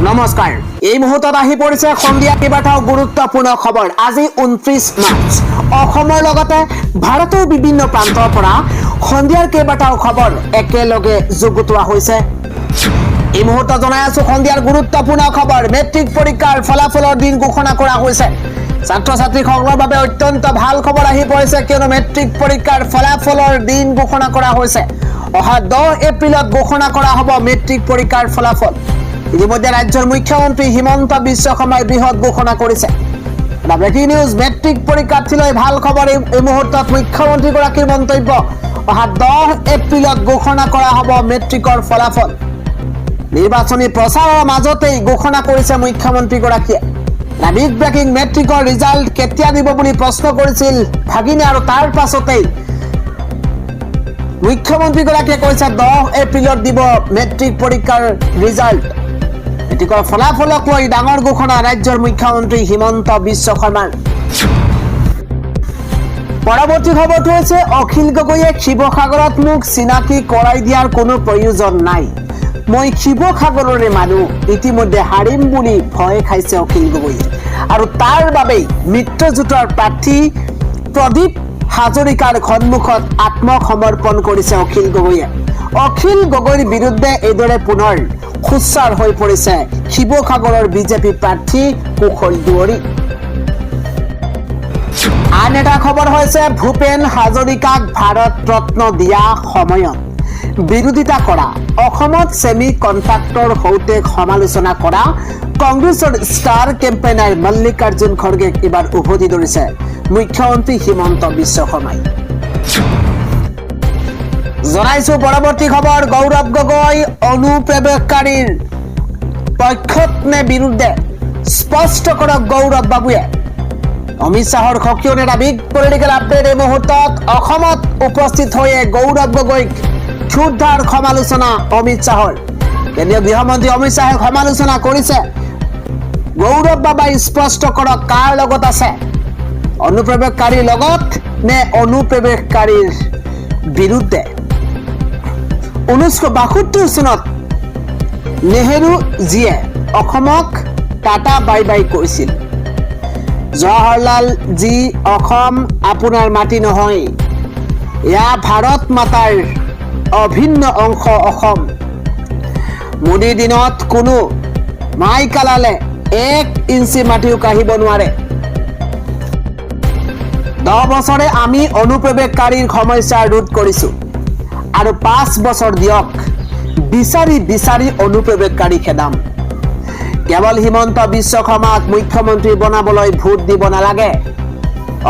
নমস্কাৰ এই মুহূৰ্তত আহি পৰিছে সন্ধিয়া কেইবাটাও গুৰুত্বপূৰ্ণ খবৰ। আজি 29 মাৰ্চ অসমৰ লগতে ভাৰতৰ বিভিন্ন প্ৰান্তৰ পৰা সন্ধিয়াৰ কেইবাটাও খবৰ একেলগে যুগুতোৱা হৈছে। এই মুহূৰ্তত জনাই আছো সন্ধিয়াৰ গুৰুত্বপূৰ্ণ খবৰ। মেট্ৰিক পৰীক্ষাৰ ফলাফলৰ দিন ঘোষণা কৰা হৈছে। ছাত্ৰ ছাত্ৰীসকলৰ বাবে অত্যন্ত ভাল খবৰ আহি পৰিছে, কিয়নো মেট্ৰিক পৰীক্ষাৰ ফলাফলৰ দিন ঘোষণা কৰা হৈছে। অহা 10 এপ্ৰিলত ঘোষণা কৰা হ'ব মেট্ৰিক পৰীক্ষাৰ ফলাফল। ইতিমধ্যে ৰাজ্যৰ মুখ্যমন্ত্ৰী হিমন্ত বিশ্ব শৰ্মাই বৃহৎ ঘোষণা কৰিছে। ব্ৰেকিং নিউজ, মেট্ৰিক পৰীক্ষাৰ্থীলৈ ভাল খবৰ। এই মুহূৰ্তত মুখ্যমন্ত্ৰীগৰাকীৰ মন্তব্য, অহা 10 এপ্ৰিলত ঘোষণা কৰা হ'ব মেট্ৰিকৰ ফলাফল। নিৰ্বাচনী প্ৰচাৰৰ মাজতেই ঘোষণা কৰিছে মুখ্যমন্ত্ৰীগৰাকীয়ে। বিগ ব্ৰেকিং, মেট্ৰিকৰ ৰিজাল্ট কেতিয়া দিব বুলি প্ৰশ্ন কৰিছিল ভাগিনী, আৰু তাৰ পাছতেই মুখ্যমন্ত্ৰীগৰাকীয়ে কৈছে 10 এপ্ৰিলত দিব মেট্ৰিক পৰীক্ষাৰ ৰিজাল্ট। মেট্ৰিকৰ ফলাফলক লৈ ডাঙৰ ঘোষণা ৰাজ্যৰ মুখ্যমন্ত্ৰী হিমন্ত বিশ্ব শৰ্মাৰ। পৰৱৰ্তী খবৰটো হৈছে অখিল গগৈয়ে শিৱসাগৰত মোক চিনাকি কৰাই দিয়াৰ কোনো প্ৰয়োজন নাই, মই শিৱসাগৰৰে মানুহ, ইতিমধ্যে হাৰিম বুলি ভয় খাইছে অখিল গগৈয়ে। আৰু তাৰ বাবেই মিত্ৰজোঁটৰ প্ৰাৰ্থী প্ৰদীপ হাজৰিকাৰ সন্মুখত আত্মসমৰ্পণ কৰিছে অখিল গগৈয়ে। অখিল গগৈৰ বিৰুদ্ধে এইদৰে পুনৰ খুচ্চাৰ হৈ পৰিছে শিৱসাগৰৰ বিজেপি প্ৰাৰ্থী কুশল দুৱৰী। আন এটা খবৰ হৈছে ভূপেন হাজৰিকাক ভাৰত ৰত্ন দিয়া সময়ত বিৰোধিতা কৰা, অসমত ছেমি কণ্ট্ৰাক্টৰ সৈতে সমালোচনা কৰা কংগ্ৰেছৰ ষ্টাৰ কেম্পেইনাৰ মল্লিকাৰ্জুন খৰ্গেক এইবাৰ উভতি ধৰিছে মুখ্যমন্ত্ৰী হিমন্ত বিশ্ব শৰ্মাই। জনাইছো পৰৱৰ্তী খবৰ, গৌৰৱ গগৈ অনুপ্ৰৱেশকাৰীৰ পক্ষত নে বিৰুদ্ধে স্পষ্ট কৰক গৌৰৱ বাবুৱে। অমিত শ্বাহৰ সক্ৰিয় নেতা। বিগ পলিটিকেল আপডেট এই মুহূৰ্তত অসমত উপস্থিত হৈয়ে গৌৰৱ গগৈক ক্ষুদ্ধাৰ সমালোচনা অমিত শ্বাহৰ। কেন্দ্ৰীয় গৃহমন্ত্ৰী অমিত শ্বাহে সমালোচনা কৰিছে, গৌৰৱ বাবাই স্পষ্ট কৰক কাৰ লগত আছে, অনুপ্ৰৱেশকাৰীৰ লগত নে অনুপ্ৰৱেশকাৰীৰ বিৰুদ্ধে। 1972 চনত নেহেৰুজীয়ে অসমক টাটা বাই বাই কৈছিল। জৱাহৰলাল জি, অসম আপোনাৰ মাটি নহয়, এয়া ভাৰত মাতাৰ অভিন্ন অংশ অসম। মোদীৰ দিনত কোনো মাই কালালে 1 ইঞ্চি মাটিও কাঢ়িব নোৱাৰে। 10 বছৰে আমি অনুপ্ৰৱেশকাৰীৰ সমস্যা ৰোধ কৰিছো, আৰু 5 বছৰ দিয়ক, বিচাৰি বিচাৰি অনুপ্ৰৱেশকাৰী খেদাম। কেৱল হিমন্ত বিশ্ব শৰ্মাক মুখ্যমন্ত্ৰী বনাবলৈ ভোট দিব নালাগে।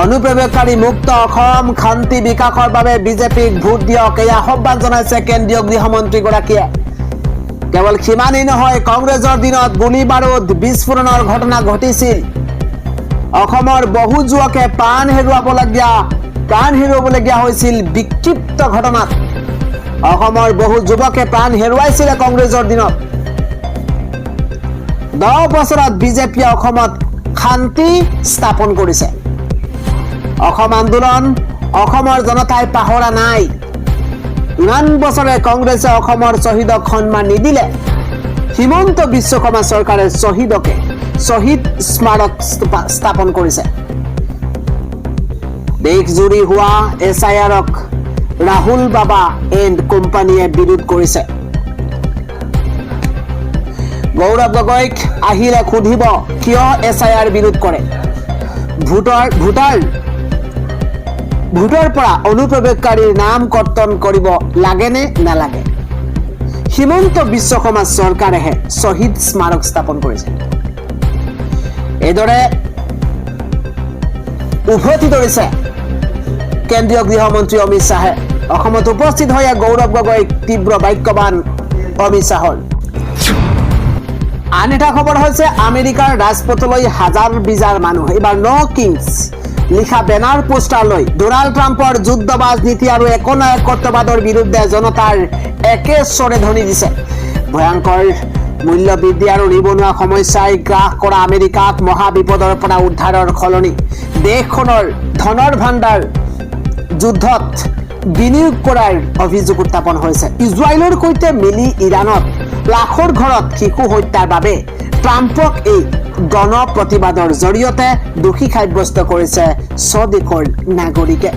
অনুপ্ৰৱেশকাৰী মুক্ত অসম, শান্তি বিকাশৰ বাবে বিজেপিক ভোট দিয়ক, এই আহ্বান জনাইছে কেন্দ্ৰীয় গৃহমন্ত্ৰীগৰাকীয়ে। কেৱল সিমানেই নহয়, কংগ্ৰেছৰ দিনত গুলী বাৰুদ বিস্ফোৰণৰ ঘটনা ঘটিছিল। অসমৰ বহু যুৱকে প্ৰাণ হেৰুৱাবলগীয়া হৈছিল বিক্ষিপ্ত ঘটনাত। অসমৰ বহু যুৱকে প্ৰাণ হেৰুৱাইছিলে কংগ্ৰেছৰ দিনত। 10 বছৰত বিজেপিয়ে অসমত শান্তি স্থাপন কৰিছে। অসম আন্দোলন অসমৰ জনতাই পাহৰা নাই। ইমান বছৰে কংগ্ৰেছে অসমৰ শ্বহীদক সন্মান নিদিলে। হিমন্ত বিশ্ব শৰ্মা চৰকাৰে শ্বহীদ স্মাৰক স্থাপন কৰিছে। দেশজুৰি হোৱা SIRক ৰাহুল বাবা এণ্ড কোম্পানীয়ে বিৰোধ কৰিছে। গৌৰৱ গগৈক আহিলে সুধিব কিয় SIR বিৰোধ কৰে। ভোটৰ পৰা অনুপ্ৰৱেশকাৰীৰ নাম কৰ্তন কৰিব লাগে নে নালাগে। হিমন্ত বিশ্ব শৰ্মা চৰকাৰেহে শ্বহীদ স্মাৰক স্থাপন কৰিছে। এইদৰে উভতি ধৰিছে কেন্দ্ৰীয় গৃহমন্ত্ৰী অমিত শ্বাহে। অসমত উপস্থিত হৈয়ে গৌৰৱ গগৈক তীব্ৰ বাক্যবান অমিত শ্বাহৰ। আন এটা খবৰ হৈছে আমেৰিকাৰ ৰাজপথলৈ হাজাৰ বিজাৰ মানুহ। এইবাৰ ন কিংছ লিখা বেনাৰ পোষ্টাৰ লৈ ডোনাল্ড ট্ৰাম্পৰ যুদ্ধবাজ নীতি আৰু একনায়কত্ববাদৰ বিৰুদ্ধে জনতাৰ একে স্বৰে ধ্বনি দিছে। ভয়ংকৰ মূল্য বৃদ্ধি আৰু নিবনুৱা সমস্যাই গ্ৰাস কৰা আমেৰিকাক মহা বিপদৰ পৰা উদ্ধাৰৰ সলনি দেশখনৰ ধনৰ ভাণ্ডাৰ যুদ্ধত বিনিয়োগ কৰাৰ অভিযোগ উত্থাপন হৈছে। ইজৰাইলৰ সৈতে মিলি ইৰাণত লাখৰ ঘৰত শিশু হত্যাৰ বাবে ট্ৰাম্পক এই গণ প্ৰতিবাদৰ জৰিয়তে দোষী সাব্যস্ত কৰিছে স্বদেশৰ নাগৰিকে।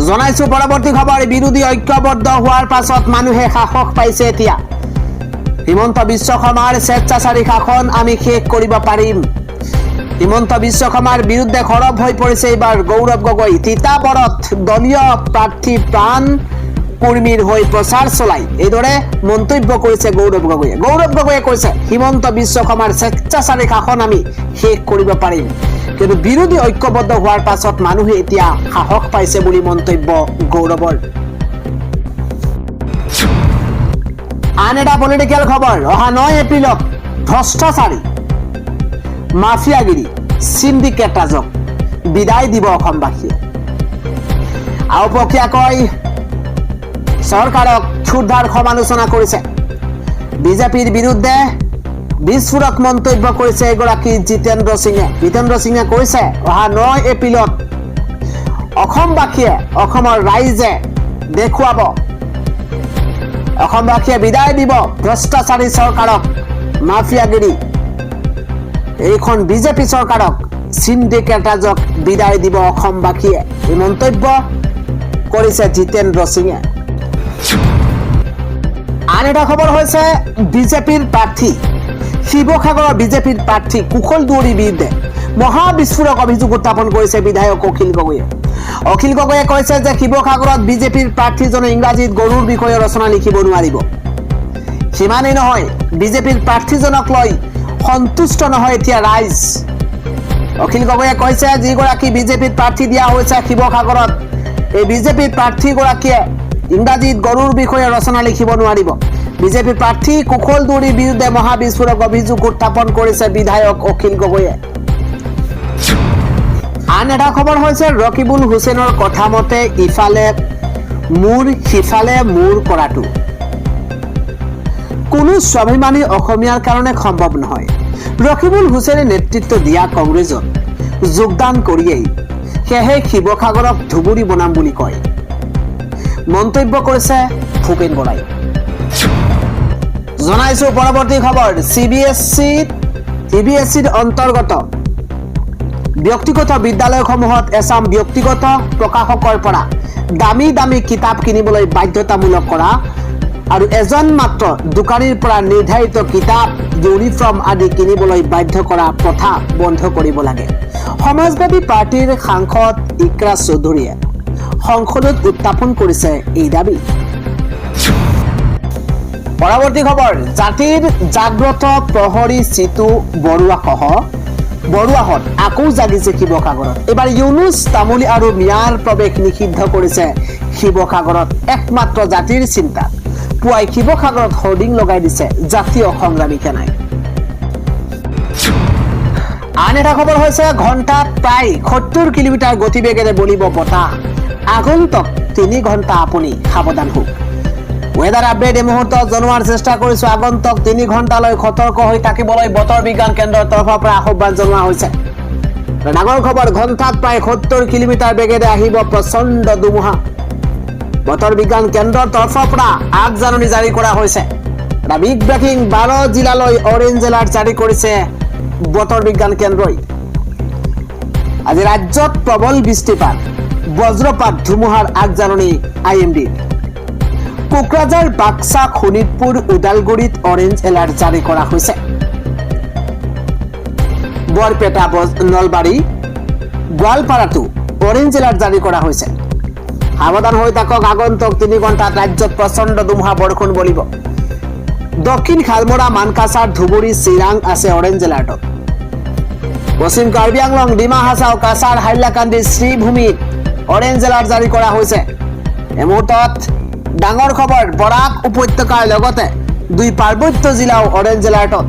জনাইছো পৰৱৰ্তী খবৰ। বিৰোধী ঐক্যবদ্ধ হোৱাৰ পাছত মানুহে সাহস পাইছে। এতিয়া হিমন্ত বিশ্ব শৰ্মাৰ স্বেচ্ছাচাৰী শাসন আমি শেষ কৰিব পাৰিম। হিমন্ত বিশ্ব শৰ্মাৰ বিৰুদ্ধে সৰব হৈ পৰিছে এইবাৰ গৌৰৱ গগৈ। তিতাবৰত দলীয় প্ৰাৰ্থী প্ৰাণ কৰ্মীৰ হৈ প্ৰচাৰ চলাই এইদৰে মন্তব্য কৰিছে গৌৰৱ গগৈয়ে। গৌৰৱ গগৈয়ে কৈছে হিমন্ত বিশ্ব শৰ্মাৰ স্বেচ্ছাচাৰী শাসন আমি শেষ কৰিব পাৰিম, কিন্তু বিৰোধী ঐক্যবদ্ধ হোৱাৰ পাছত মানুহে এতিয়া সাহস পাইছে বুলি মন্তব্য গৌৰৱৰ। আন এটা পলিটিকেল খবৰ। অহা 9 এপ্ৰিলত ভ্ৰষ্টাচাৰী মাফিয়াগিৰি সিন্ডিকেট ৰাজক বিদায় দিব অসমবাসীয়ে। আওপকীয়াকৈ চৰকাৰক ক্ষুদ্ধাৰ সমালোচনা কৰিছে। বিজেপিৰ বিৰুদ্ধে বিস্ফোৰক মন্তব্য কৰিছে এগৰাকী জিতেন্দ্ৰ সিঙে। জিতেন্দ্ৰ সিঙে কৈছে অহা 9 এপ্ৰিলত অসমবাসীয়ে, অসমৰ ৰাইজে দেখুৱাব, অসমবাসীয়ে বিদায় দিব ভ্ৰষ্টাচাৰী চৰকাৰক, মাফিয়াগিৰি এইখন বিজেপি চৰকাৰক, সিন্ডিকেট ৰাজক বিদায় দিব অসমবাসীয়ে। এই মন্তব্য কৰিছে জিতেন্দ্ৰ সিঙে। আন এটা খবৰ হৈছে বিজেপিৰ প্ৰাৰ্থী, শিৱসাগৰৰ বিজেপিৰ প্ৰাৰ্থী কুশল দুৱৰীৰ বিৰুদ্ধে মহাবিস্ফোৰক অভিযোগ উত্থাপন কৰিছে বিধায়ক অখিল গগৈয়ে। অখিল গগৈয়ে কৈছে যে শিৱসাগৰত বিজেপিৰ প্ৰাৰ্থীজনে ইংৰাজীত গৰুৰ বিষয়ে ৰচনা লিখিব নোৱাৰিব। সিমানেই নহয়, বিজেপিৰ প্ৰাৰ্থীজনক লৈ সন্তুষ্ট নহয় এতিয়া ৰাইজ। অখিল গগৈয়ে কৈছে যিগৰাকী বিজেপিত প্ৰাৰ্থী দিয়া হৈছে শিৱসাগৰত, এই বিজেপিৰ প্ৰাৰ্থীগৰাকীয়ে ইংৰাজীত গৰুৰ বিষয়ে ৰচনা লিখিব নোৱাৰিব। বিজেপি প্ৰাৰ্থী কুশল দুৱৰীৰ বিৰুদ্ধে মহাবিস্ফোৰক অভিযোগ উত্থাপন কৰিছে বিধায়ক অখিল গগৈয়ে। আন এটা খবৰ হৈছে ৰকিবুল হুছেইনৰ কথা মতে ইফালে মূৰ সিফালে মূৰ কৰাটো কোনো স্বাভিমানী অসমীয়াৰ কাৰণে সম্ভৱ নহয়। ৰকিবুল হুছেইনে নেতৃত্ব দিয়া কংগ্ৰেছত যোগদান কৰিয়েই সেয়েহে শিৱসাগৰক ধুবুৰী বনাম বুলি কয়, মন্তব্য কৰিছে ভূপেন বৰাই। জনাইছো পৰৱৰ্তী খবৰ। চিবিএছইৰ অন্তৰ্গত ব্যক্তিগত বিদ্যালয়সমূহত এছাম ব্যক্তিগত প্ৰকাশকৰ পৰা দামী দামী কিতাপ কিনিবলৈ বাধ্যতামূলক কৰা আৰু এজন মাত্ৰ দোকানীৰ পৰা নিৰ্ধাৰিত কিতাপ, ইউনিফৰ্ম আদি কিনিবলৈ বাধ্য কৰা প্ৰথা বন্ধ কৰিব লাগে। সমাজবাদী পাৰ্টিৰ সাংসদ ইকৰা চৌধুৰীয়ে সংসদত উত্থাপন কৰিছে এই দাবী। পৰৱৰ্তী খবৰ। জাতিৰ জাগ্ৰত প্ৰহৰী চিতু বৰুৱাহত আকৌ জাগিছে শিৱসাগৰত। এইবাৰ ইউনুছ, তামুলী আৰু মিয়াৰ প্ৰৱেশ নিষিদ্ধ কৰিছে শিৱসাগৰত। একমাত্ৰ জাতিৰ চিন্তা পুৱাই শিৱসাগৰত হোৰ্ডিং লগাই দিছে জাতীয় সংগ্ৰামী সেনাই। আন এটা খবৰ হৈছে ঘণ্টাত প্ৰায় 70 কিলোমিটাৰ গতিবেগেৰে বলিব বতাহ। আগন্তুক 3 ঘণ্টা আপুনি সাৱধান হওক। ৱেডাৰ আপডেট এই মুহূৰ্তত জনোৱাৰ চেষ্টা কৰিছো। আগন্তুক 3 ঘণ্টালৈ সতৰ্ক হৈ থাকিবলৈ বতৰ বিজ্ঞান কেন্দ্ৰৰ তৰফৰ পৰা আহ্বান জনোৱা হৈছে। ডাঙৰ খবৰ, ঘণ্টাত প্ৰায় 70 কিলোমিটাৰ বেগেৰে আহিব প্ৰচণ্ড ধুমুহা। বতৰ বিজ্ঞান কেন্দ্ৰৰ তৰফৰ পৰা আগজাননী জাৰি কৰা হৈছে। বিগ ব্ৰেকিং 12 জিলালৈ অৰেঞ্জ এলাৰ্ট জাৰি কৰিছে বতৰ বিজ্ঞান কেন্দ্ৰই। আজি ৰাজ্যত প্ৰবল বৃষ্টিপাত, বজ্ৰপাত, ধুমুহাৰ আগজাননী IMD। কোকৰাঝাৰ, বাক্সা, শোণিতপুৰ, ওদালগুৰিত অৰেঞ্জ এলাৰ্ট জাৰি কৰা হৈছে। বৰপেটা, নলবাৰী, গোৱালপাৰাতো অৰেঞ্জ এলাৰ্ট জাৰি কৰা হৈছে। সাৱধান হৈ থাকক। আগন্তুক 3 ঘণ্টাত ৰাজ্যত প্ৰচণ্ড ধুমুহা বৰষুণ বলিব। দক্ষিণ শালমৰা, মানকাছাৰ, ধুবুৰী, চিৰাং আছে অৰেঞ্জ এলাৰ্টত। পশ্চিম কাৰ্বি আংলং, ডিমা হাছাও, কাছাৰ, হাইলাকান্দি, শ্ৰীভূমিত অৰেঞ্জ এলাৰ্ট জাৰি কৰা হৈছে। এই মুহূৰ্তত ডাঙৰ খবৰ, বৰাক উপত্যকাৰ লগতে 2 পাৰ্বত্য জিলাও অৰেঞ্জ এলাৰ্টত।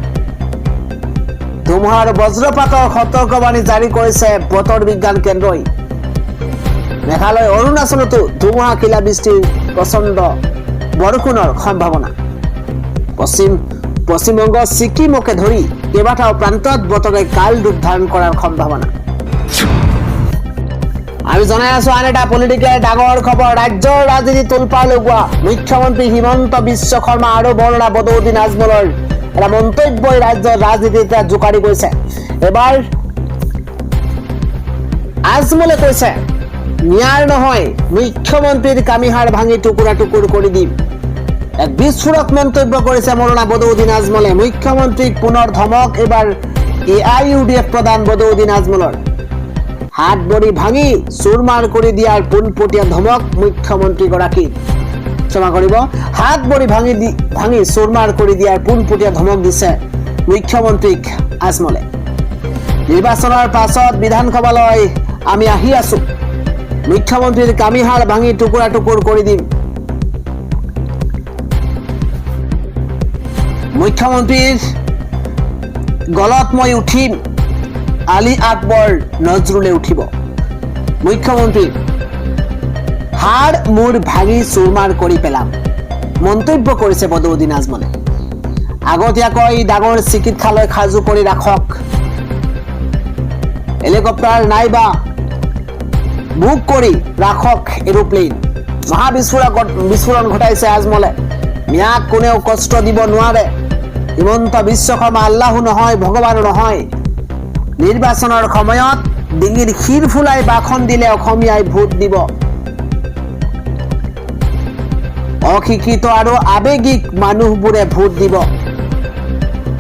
ধুমুহা আৰু বজ্ৰপাতৰ সতৰ্কবাণী জাৰি কৰিছে বতৰ বিজ্ঞান কেন্দ্ৰই। মেঘালয়, অৰুণাচলতো ধুমুহা, শিলাবৃষ্টিৰ প্ৰচণ্ড বৰষুণৰ সম্ভাৱনা। পশ্চিমবংগ, ছিকিমকে ধৰি কেইবাটাও প্ৰান্তত বতৰে কাল ৰূপ ধাৰণ কৰাৰ সম্ভাৱনা। আমি জনাই আছো আন এটা পলিটিকেল ডাঙৰ খবৰ। ৰাজ্যৰ ৰাজনীতি তোলপাৰ লগোৱা মুখ্যমন্ত্ৰী হিমন্ত বিশ্ব শৰ্মা আৰু বৰুণা বদৰুদ্দিন আজমলৰ এটা মন্তব্যই ৰাজ্যৰ ৰাজনীতিত জোকাৰি গৈছে। এবাৰ আজমলে কৈছে ন্যায় নহয়, মুখ্যমন্ত্ৰীৰ কামিহাড় ভাঙি টুকুৰা টুকুৰ কৰি দিম। এক বিস্ফোৰক মন্তব্য কৰেছে মৌলানা বদউদ্দিন আজমলে। মুখ্যমন্ত্ৰীক পুনৰ ধমক। এবাৰ AIUDF প্ৰধান বদউদ্দিন আজমলৰ হাত বড়ি ভাঙি চুৰমাৰ কৰি দিয়াৰ পোনপটীয়া ধমক মুখ্যমন্ত্ৰীগৰাকীৰ। ক্ষমা কৰিব, হাত বড়ি ভাঙি চুৰমাৰ কৰি দিয়াৰ পোনপটীয়া ধমক দিছে মুখ্যমন্ত্ৰীক আজমলে। নিৰ্বাচনৰ পাছত বিধানসভালৈ আমি আহি আছো, মুখ্যমন্ত্ৰীৰ কামিহাড় ভাঙি টুকুৰা টুকুৰ কৰি দিম। মুখ্যমন্ত্ৰীৰ গলত মই উঠিম, আলী আকবৰ নজৰুলে উঠিব। মুখ্যমন্ত্ৰীৰ হাড় মূৰ ভাঙি চুৰমাৰ কৰি পেলাম, মন্তব্য কৰিছে বদৰুদ্দিন আজমলে। আগতীয়াকৈ ডাঙৰ চিকিৎসালয় সাজু কৰি ৰাখক, হেলিকপ্টাৰ নাইবা বুক কৰি ৰাখক এৰোপ্লেন। মহাবিস্ফোৰণ ঘটাইছে আজমলে। মিয়াক কোনেও কষ্ট দিব নোৱাৰে। হিমন্ত বিশ্ব শৰ্মা আল্লাহো নহয়, ভগৱানো নহয়। নিৰ্বাচনৰ সময়ত ডিঙিৰ শিৰ ফুলাই বাখন দিলে অসমীয়াই ভোট দিব। অশিক্ষিত আৰু আৱেগিক মানুহবোৰে ভোট দিব।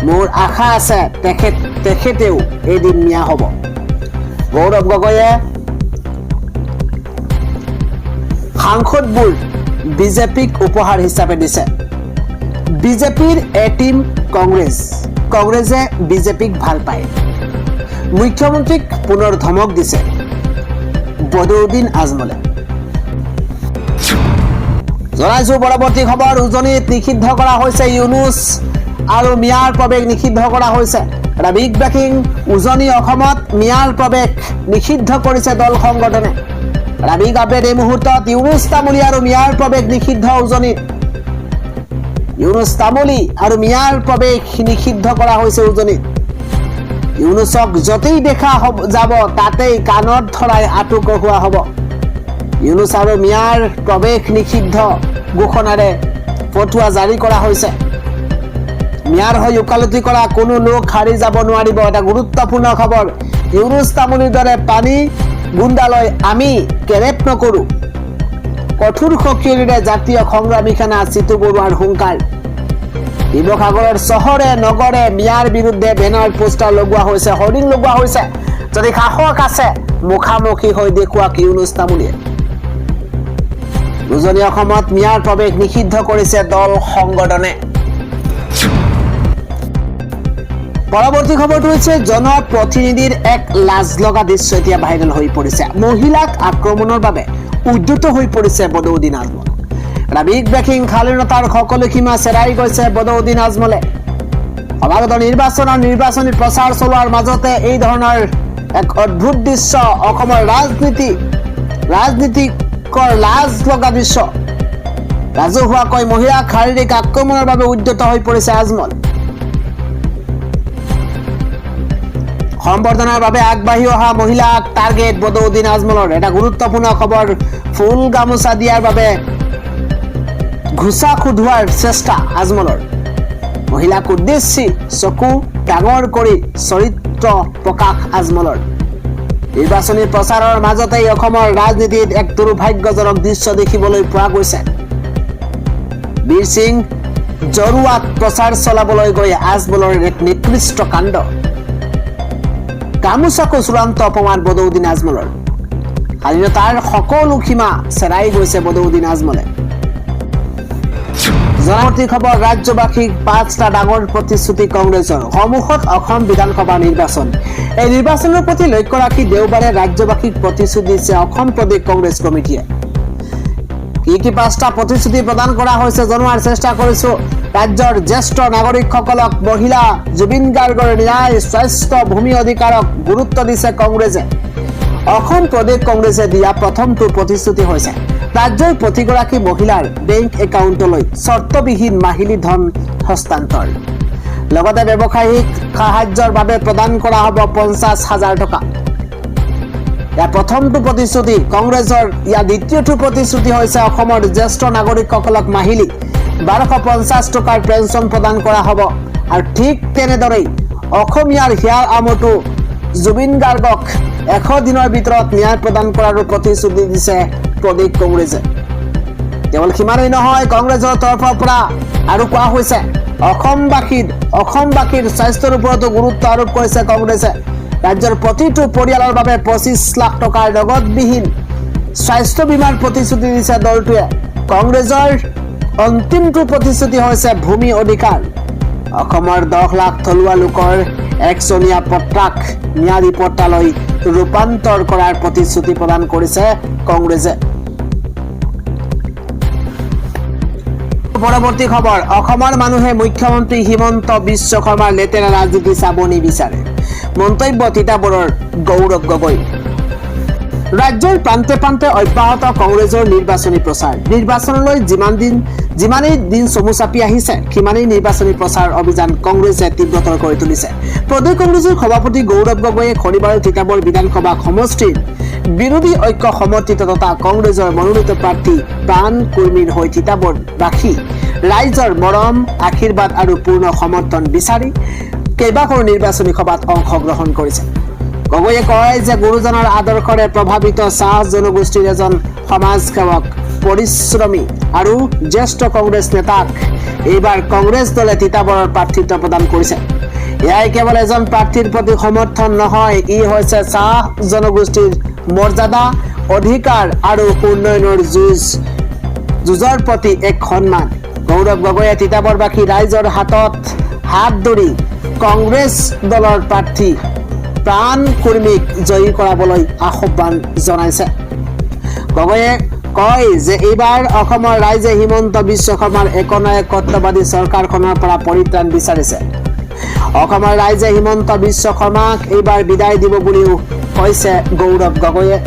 মোৰ আশা আছে তেখেতেও এদিন মিয়া হ'ব। গৌৰৱ গগৈয়ে সাংসদবোৰ বিজেপিক উপহাৰ হিচাপে দিছে। বিজেপিৰ এটিম কংগ্ৰেছে বিজেপিক ভাল পায়। মুখ্যমন্ত্ৰীক পুনৰ ধমক দিছে বদৰুদ্দিন আজমলে। জনাইছো পৰৱৰ্তী খবৰ। উজনিত নিষিদ্ধ কৰা হৈছে ইউনুছ আৰু মিয়াৰ প্ৰৱেশ নিষিদ্ধ কৰা হৈছে। এটা বিগ ব্ৰেকিং। উজনি অসমত মিয়াৰ প্ৰৱেশ নিষিদ্ধ কৰিছে দল সংগঠনে। এটা বিগ আপডেট এই মুহূৰ্তত। ইউনুছ তামুলী আৰু মিয়াৰ প্ৰৱেশ নিষিদ্ধ উজনিত। ইউনুছ তামুলী আৰু মিয়াৰ প্ৰৱেশ নিষিদ্ধ কৰা হৈছে উজনিত। ইউনুছক যতেই দেখা যাব তাতেই কাণত ধৰাই আঁঠু কঢ়োৱা হ'ব। ইউনুছ আৰু মিয়াৰ প্ৰৱেশ নিষিদ্ধ ঘোষণাৰে ফটোৱা জাৰি কৰা হৈছে। মিয়াৰ হৈ ওকালতি কৰা কোনো লোক হাৰি যাব নোৱাৰিব। এটা গুৰুত্বপূৰ্ণ খবৰ। ইউনুছ তামুলীৰ দৰে পানী গুণ্ডালৈ আমি কেৰেপ নকৰো। কঠোৰ শক্তিৰে জাতীয় সংগ্ৰামী সেনা চিতু বৰুৱাৰ হুংকাৰ। শিৱসাগৰৰ চহৰে নগৰে মিয়াৰ বিৰুদ্ধে বেনাৰ পোষ্টাৰ লগোৱা হৈছে, হৰ্ডিং লগোৱা হৈছে। যদি সাহস আছে মুখামুখি হৈ দেখুৱাক ইউনুছ তামুলীয়ে। উজনি অসমত মিয়াৰ প্ৰৱেশ নিষিদ্ধ কৰিছে দল সংগঠনে। পৰৱৰ্তী খবৰটো হৈছে জনপ্ৰতিনিধিৰ এক লাজ লগা দৃশ্য এতিয়া ভাইৰেল হৈ পৰিছে। মহিলাক আক্ৰমণৰ বাবে উদ্যত হৈ পৰিছে বদৰুদ্দিন আজমল। এটা বিগ ব্ৰেকিং। শালীনতাৰ সকলো সীমা চেৰাই গৈছে বদৰুদ্দিন আজমলে। সমাগত নিৰ্বাচনী প্ৰচাৰ চলোৱাৰ মাজতে এই ধৰণৰ এক অদ্ভুত দৃশ্য অসমৰ ৰাজনীতিকৰ লাজ লগা দৃশ্য। ৰাজহুৱাকৈ মহিলাক শাৰীৰিক আক্ৰমণৰ বাবে উদ্যত হৈ পৰিছে আজমল। সম্বৰ্ধনাৰ বাবে আগবাঢ়ি অহা মহিলাক টাৰ্গেট বদৰুদ্দিন আজমলৰ। এটা গুৰুত্বপূৰ্ণ খবৰ। ফুল গামোচা দিয়াৰ বাবে ঘোচা খুধুৱাৰ চেষ্টা আজমলৰ। মহিলাক উদ্দেশ্যি চকু ডাঙৰ কৰি চৰিত্ৰ প্ৰকাশ আজমলৰ। নিৰ্বাচনী প্ৰচাৰৰ মাজতেই অসমৰ ৰাজনীতিত এক দুৰ্ভাগ্যজনক দৃশ্য দেখিবলৈ পোৱা গৈছে। বীৰ সিং জৰুৱাত প্ৰচাৰ চলাবলৈ গৈ আজমলৰ এক নিকৃষ্ট কাণ্ড। গামোচাকো চূড়ান্ত অপমান বদৰুদ্দিন আজমলৰ। স্বাধীনতাৰ সকলো সীমা চেৰাই গৈছে বদৰুদ্দিন আজমলে। জনপ্ৰতি খবৰ। ৰাজ্যবাসীক 5টা ডাঙৰ প্ৰতিশ্ৰুতি কংগ্ৰেছৰ। সন্মুখত অসম বিধানসভা নিৰ্বাচন। এই নিৰ্বাচনৰ প্ৰতি লক্ষ্য ৰাখি দেওবাৰে ৰাজ্যবাসীক প্ৰতিশ্ৰুতি দিছে অসম প্ৰদেশ কংগ্ৰেছ কমিটিয়ে। কি 5টা প্ৰতিশ্ৰুতি প্ৰদান কৰা হৈছে জনোৱাৰ চেষ্টা কৰিছো। ৰাজ্যৰ জ্যেষ্ঠ নাগৰিকসকলক মহিলা, জুবিন গাৰ্গৰ ন্যায়, স্বাস্থ্য, ভূমি অধিকাৰক গুৰুত্ব দিছে কংগ্ৰেছে। অসম প্ৰদেশ কংগ্ৰেছে দিয়া প্ৰথমটো প্ৰতিশ্ৰুতি হৈছে ৰাজ্যৰ প্ৰতিগৰাকী মহিলাৰ বেংক একাউণ্টলৈ চৰ্তবিহীন মাহিলী ধন হস্তান্তৰ। লগতে ব্যৱসায়িক সাহায্যৰ বাবে প্ৰদান কৰা হ'ব 50,000 টকা। ইয়াৰ প্ৰথমটো প্ৰতিশ্ৰুতি কংগ্ৰেছৰ, ইয়াৰ দ্বিতীয়টো প্ৰতিশ্ৰুতি হৈছে অসমৰ জ্যেষ্ঠ নাগৰিকসকলক মাহিলী 1250 টকাৰ পেঞ্চন প্ৰদান কৰা হ'ব। আৰু ঠিক তেনেদৰেই অসমীয়াৰ হিয়াৰ আমঠু জুবিন গাৰ্গক 100 দিনৰ ভিতৰত ন্যায় প্ৰদান কৰাৰো প্ৰতিশ্ৰুতি দিছে প্ৰদেশ কংগ্ৰেছে। কেৱল সিমানেই নহয়, কংগ্ৰেছৰ তৰফৰ পৰা আৰু কোৱা হৈছে অসমবাসীৰ স্বাস্থ্যৰ ওপৰতো গুৰুত্ব আৰোপ কৰিছে কংগ্ৰেছে। ৰাজ্যৰ প্ৰতিটো পৰিয়ালৰ বাবে 25 লাখ টকাৰ নগদবিহীন স্বাস্থ্য বীমাৰ প্ৰতিশ্ৰুতি দিছে দলটোৱে। কংগ্ৰেছৰ অন্তিমটো প্ৰতিশ্ৰুতি হৈছে ভূমি অধিকাৰ। অসমৰ 10 লাখ থলুৱা লোকৰ 1 পট্টাক ন্যায়ী পট্টালৈ ৰূপান্তৰ কৰাৰ প্ৰতিশ্ৰুতি প্ৰদান কৰিছে কংগ্ৰেছে। পৰৱৰ্তী খবৰ, অসমৰ মানুহে মুখ্যমন্ত্ৰী হিমন্ত বিশ্ব শৰ্মাৰ লেতেৰা ৰাজনীতি চাব নিবিচাৰে। মন্তব্য তিতাবৰৰ গৌৰৱ গগৈ। ৰাজ্যৰ প্ৰান্তে প্ৰান্তে অব্যাহত কংগ্ৰেছৰ নিৰ্বাচনী প্ৰচাৰ। নিৰ্বাচনলৈ যিমানেই দিন চমু চাপি আহিছে, সিমানেই নিৰ্বাচনী প্ৰচাৰ অভিযান কংগ্ৰেছে তীব্ৰতৰ কৰি তুলিছে। প্ৰদেশ কংগ্ৰেছৰ সভাপতি গৌৰৱ গগৈয়ে শনিবাৰে তিতাবৰ বিধানসভা সমষ্টিৰ বিৰোধী ঐক্য সমৰ্থিত তথা কংগ্ৰেছৰ মনোনীত প্ৰাৰ্থী প্ৰাণ কুৰ্মীৰ হৈ তিতাবৰবাসী ৰাইজৰ মৰম, আশীৰ্বাদ আৰু পূৰ্ণ সমৰ্থন বিচাৰি কেইবাখনো নিৰ্বাচনী সভাত অংশগ্ৰহণ কৰিছে। গগৈয়ে কয় যে গুৰুজনৰ আদৰ্শৰে প্ৰভাৱিত চাহ জনগোষ্ঠীৰ এজন সমাজসেৱক, পৰিশ্ৰমী আৰু জ্যেষ্ঠ কংগ্ৰেছ নেতাক এইবাৰ কংগ্ৰেছ দলে তিতাবৰৰ প্ৰাৰ্থিত্ব প্ৰদান কৰিছে। এয়াই কেৱল এজন প্ৰাৰ্থীৰ প্ৰতি সমৰ্থন নহয়, ই হৈছে চাহ জনগোষ্ঠীৰ মৰ্যাদা, অধিকাৰ আৰু উন্নয়নৰ যুঁজৰ প্ৰতি এক সন্মান। গৌৰৱ গগৈয়ে তিতাবৰবাসী ৰাইজৰ হাতত হাত ধৰি কংগ্ৰেছ দলৰ প্ৰাৰ্থী প্ৰাণ কুৰ্মীক জয়ী কৰাবলৈ আহ্বান জনাইছে। গগৈয়ে কয় যে এইবাৰ অসমৰ ৰাইজে হিমন্ত বিশ্ব শৰ্মাৰ একনায়কত্ববাদী চৰকাৰখনৰ পৰা পৰিত্ৰাণ বিচাৰিছে। অসমৰ ৰাইজে হিমন্ত বিশ্ব শৰ্মাক এইবাৰ বিদায় দিব বুলিও কৈছে গৌৰৱ গগৈয়ে।